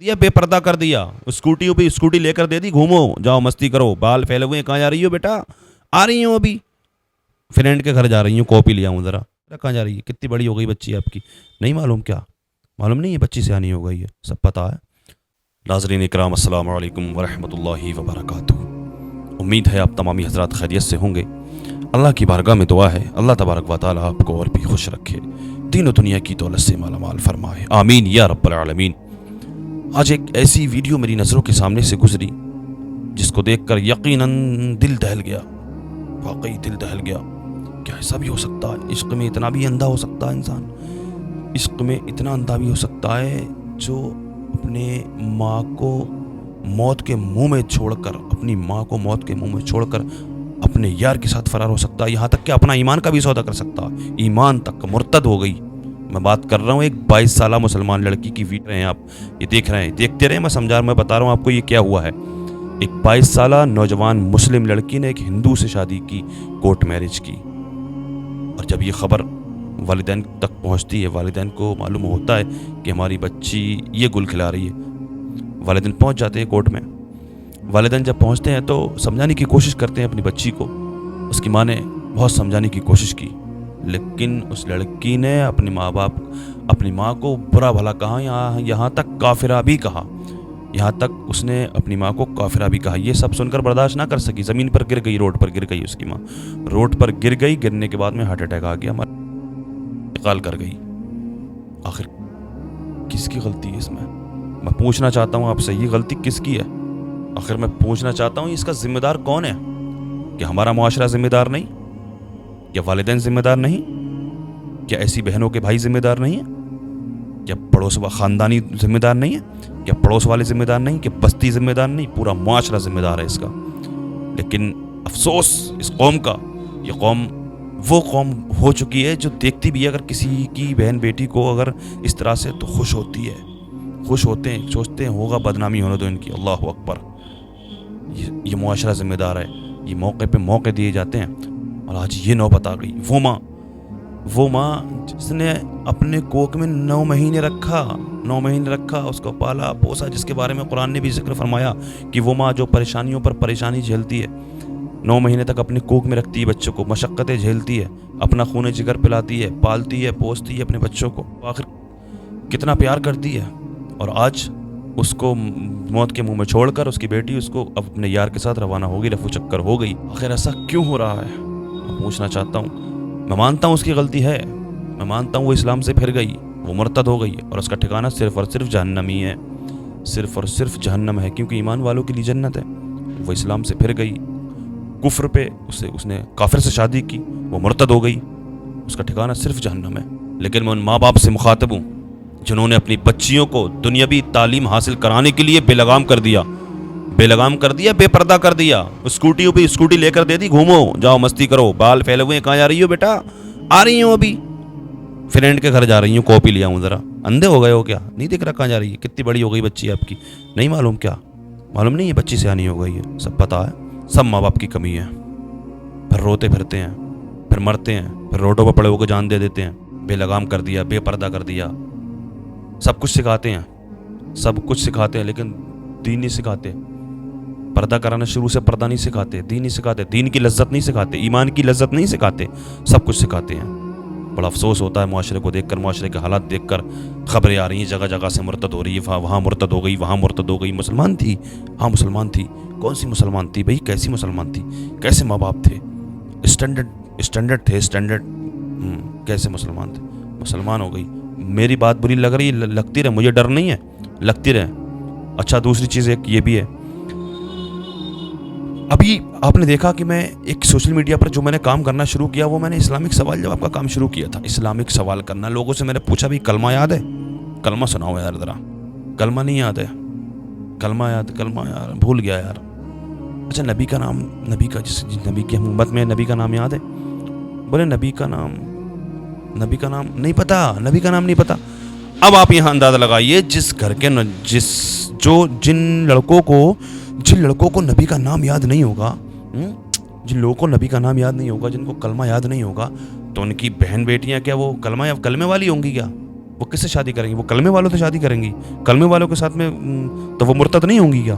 दिया, बेपर्दा कर दिया। स्कूटी पे स्कूटी लेकर दे दी, घूमो जाओ मस्ती करो, बाल फैले हुए हैं, कहाँ जा रही हो बेटा? आ रही हूँ अभी, फ्रेंड के घर जा रही हूँ, कॉपी ले आऊँ ज़रा। कहाँ जा रही है? कितनी बड़ी हो गई बच्ची आपकी? नहीं मालूम क्या? मालूम नहीं है बच्ची सियानी हो गई है, सब पता है। नाज़रीन इकराम, अस्सलामु अलैकुम वरहमतुल्लाहि वबरकातुहू। उम्मीद है आप तमामी हज़रात खैरियत से होंगे। अल्लाह की बारगाह में दुआ है अल्लाह तबारक व तआला आपको और भी खुश रखे, दीन और दुनिया की दौलत से माला माल फरमाए, आमीन या रब्बल आलमीन। आज एक ऐसी वीडियो मेरी नज़रों के सामने से गुजरी जिसको देखकर यकीनन दिल दहल गया, वाकई दिल दहल गया। क्या ऐसा भी हो सकता है? इश्क में इतना भी अंधा हो सकता है इंसान? इश्क में इतना अंधा भी हो सकता है जो अपने माँ को मौत के मुंह में छोड़कर, अपनी माँ को मौत के मुंह में छोड़कर अपने यार के साथ फरार हो सकता है, यहाँ तक कि अपना ईमान का भी सौदा कर सकता है। ईमान तक मुर्तद हो गई। मैं बात कर रहा हूँ एक 22 साला मुसलमान लड़की की वीडियो हैं, आप ये देख रहे हैं, देखते रहे, मैं बता रहा हूँ आपको ये क्या हुआ है। एक 22 साला नौजवान मुस्लिम लड़की ने एक हिंदू से शादी की, कोर्ट मैरिज की। और जब ये खबर वालिदैन तक पहुँचती है, वालिदैन को मालूम होता है कि हमारी बच्ची ये गुल खिला रही है, वालिदैन पहुँच जाते हैं कोर्ट में। वालिदैन जब पहुँचते हैं तो समझाने की कोशिश करते हैं अपनी बच्ची को। उसकी माँ ने बहुत समझाने की कोशिश की, लेकिन उस लड़की ने अपने अपनी माँ को बुरा भला कहा, यहाँ तक काफिरा भी कहा, यहाँ तक उसने अपनी माँ को काफिरा भी कहा। ये सब सुनकर बर्दाश्त ना कर सकी, ज़मीन पर गिर गई, रोड पर गिर गई। उसकी माँ रोड पर गिर गई, गिरने के बाद में हार्ट अटैक आ गया, इंतकाल कर गई। आखिर किसकी गलती है इसमें? मैं पूछना चाहता हूँ आपसे, ये गलती किसकी है? आखिर मैं पूछना चाहता हूँ, इसका जिम्मेदार कौन है? क्या हमारा मुआशरा जिम्मेदार नहीं? क्या वालिदैन जिम्मेदार नहीं? क्या ऐसी बहनों के भाई जिम्मेदार नहीं है? क्या पड़ोस ख़ानदानी जिम्मेदार नहीं है? क्या पड़ोस वाले जिम्मेदार नहीं? क्या बस्ती जिम्मेदार नहीं? पूरा मुआशरा जिम्मेदार है इसका। लेकिन अफसोस इस कौम का, ये कौम वो कौम हो चुकी है जो देखती भी है अगर किसी की बहन बेटी को अगर इस तरह से, तो खुश होती है, खुश होते हैं, सोचते हैं होगा बदनामी होने दो इनकी। अल्लाह अकबर। ये मुआशरा जिम्मेदार है, ये मौके पे मौके दिए जाते हैं। और आज ये नौबत आ गई। वो माँ जिसने अपने कोख में 9 महीने रखा, उसको पाला पोसा, जिसके बारे में कुरान ने भी जिक्र फरमाया कि वो माँ जो परेशानियों पर परेशानी झेलती है, 9 महीने तक अपने कोख में रखती है बच्चों को, मशक्क़तें झेलती है, अपना खून जिगर पिलाती है, पालती है, पोसती है अपने बच्चों को, आखिर कितना प्यार करती है। और आज उसको मौत के मुंह में छोड़कर उसकी बेटी उसको अपने यार के साथ रवाना हो गई, रफू चक्कर हो गई। आखिर ऐसा क्यों हो रहा है? मैं पूछना चाहता हूँ। मैं मानता हूँ उसकी गलती है, मैं मानता हूँ वो इस्लाम से फिर गई, वो मुर्तद हो गई, और उसका ठिकाना सिर्फ और सिर्फ जहन्नम ही है, सिर्फ और सिर्फ जहन्नम है, क्योंकि ईमान वालों के लिए जन्नत है। वो इस्लाम से फिर गई, कुफ्र पे उसने काफिर से शादी की, वो मुर्तद हो गई, उसका ठिकाना सिर्फ जहन्नम है। लेकिन मैं उन माँ बाप से मुखातब हूँ जिन्होंने अपनी बच्चियों को दुनियावी तालीम हासिल कराने के लिए बेलगाम कर दिया, बेपर्दा कर दिया। स्कूटी पे स्कूटी लेकर दे दी, घूमो जाओ मस्ती करो, बाल फैले हुए हैं, कहाँ जा रही हो बेटा? आ रही हूँ अभी, फ्रेंड के घर जा रही हूँ, कॉपी ले आऊँ ज़रा। अंधे हो गए हो क्या? नहीं दिख रहा कहाँ जा रही है? कितनी बड़ी हो गई बच्ची आपकी? नहीं मालूम क्या? मालूम नहीं है बच्ची सियानी हो गई है, सब पता है। सब माँ बाप की कमी है। फिर रोते फिरते हैं, फिर मरते हैं, फिर रोडों पर पड़े होकर जान दे देते हैं। बेलगाम कर दिया, बेपर्दा कर दिया, सब कुछ सिखाते हैं, लेकिन दीन नहीं सिखाते। पर्दा कराना शुरू से पर्दा नहीं सिखाते, दीन नहीं सिखाते, दीन की लज्जत नहीं सिखाते, ईमान की लज्जत नहीं सिखाते, सब कुछ सिखाते हैं। बड़ा अफसोस होता है मुआशरे को देखकर, मुआशरे के हालात देखकर। खबरें आ रही हैं जगह जगह से, मुर्तद हो रही है, वहाँ मुर्तद हो गई, वहाँ मुर्तद हो गई। मुसलमान थी, हाँ मुसलमान थी। कौन सी मुसलमान थी भाई? कैसी मुसलमान थी? कैसे माँ बाप थे? स्टैंडर्ड थे, कैसे मुसलमान थे? मुसलमान हो गई। मेरी बात बुरी लग रही, लगती रहे, मुझे डर नहीं है, लगती रहे। अच्छा, दूसरी चीज़ एक ये भी है, अभी आपने देखा कि मैं एक सोशल मीडिया पर जो मैंने काम करना शुरू किया, वो मैंने इस्लामिक सवाल जवाब का काम शुरू किया था। इस्लामिक सवाल करना, लोगों से मैंने पूछा भी कलमा याद है? कलमा सुनाओ यार ज़रा। कलमा नहीं याद है? कलमा यार भूल गया यार। अच्छा, नबी का नाम, नबी की उम्मत में नबी का नाम याद है? बोले नबी का नाम नहीं पता, नबी का नाम नहीं पता। अब आप यहाँ अंदाज़ा लगाइए, जिन लड़कों को नबी का नाम याद नहीं होगा, जिन लोगों को नबी का नाम याद नहीं होगा, जिनको कलमा याद नहीं होगा, तो उनकी बहन बेटियां क्या वो कलमे वाली होंगी क्या? وہ کس سے شادی کریں گی؟ وہ کلمے والوں سے شادی کریں گی؟ کلمے والوں کے ساتھ میں تو وہ مرتد نہیں ہوں گی کیا؟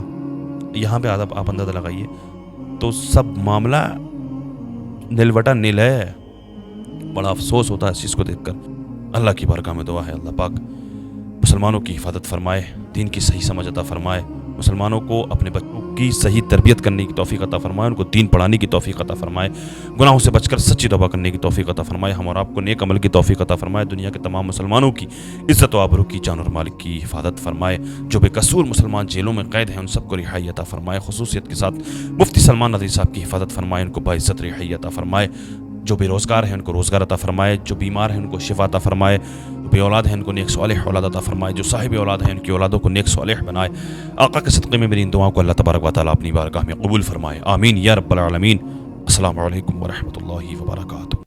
یہاں پہ آپ اندازہ لگائیے. تو سب معاملہ نلوٹا نل ہے. بڑا افسوس ہوتا ہے اس چیز کو دیکھ کر. اللہ کی بارگاہ میں دعا ہے اللہ پاک مسلمانوں کی حفاظت فرمائے, دین کی صحیح سمجھ عطا فرمائے, مسلمانوں کو اپنے بچوں کی صحیح تربیت کرنے کی توفیق عطا فرمائے, ان کو دین پڑھانے کی توفیق عطا فرمائے, گناہوں سے بچ کر سچی توبہ کرنے کی توفیق عطا فرمائے, ہم اور آپ کو نیک عمل کی توفیق عطا فرمائے, دنیا کے تمام مسلمانوں کی عزت و آبرو کی, جان اور مال کی حفاظت فرمائے, جو بے قصور مسلمان جیلوں میں قید ہیں ان سب کو رہائی عطا فرمائے, خصوصیت کے ساتھ مفتی سلمان ندوی صاحب کی حفاظت فرمائے, ان کو باعزت رہائی عطا فرمائے, جو بے روزگار ہیں ان کو روزگار عطا فرمائے, جو بیمار ہیں ان کو شفا عطا فرمائے, جو بے اولاد ہیں ان کو نیک صالح اولاد عطا فرمائے, جو صاحب اولاد ہیں ان کی اولادوں کو نیک صالح بنائے. آقا کے صدقے میں میری ان دعاؤں کو اللہ تبارک و تعالیٰ اپنی بارگاہ میں قبول فرمائے, آمین یا رب العالمین. السلام علیکم ورحمۃ اللہ وبرکاتہ.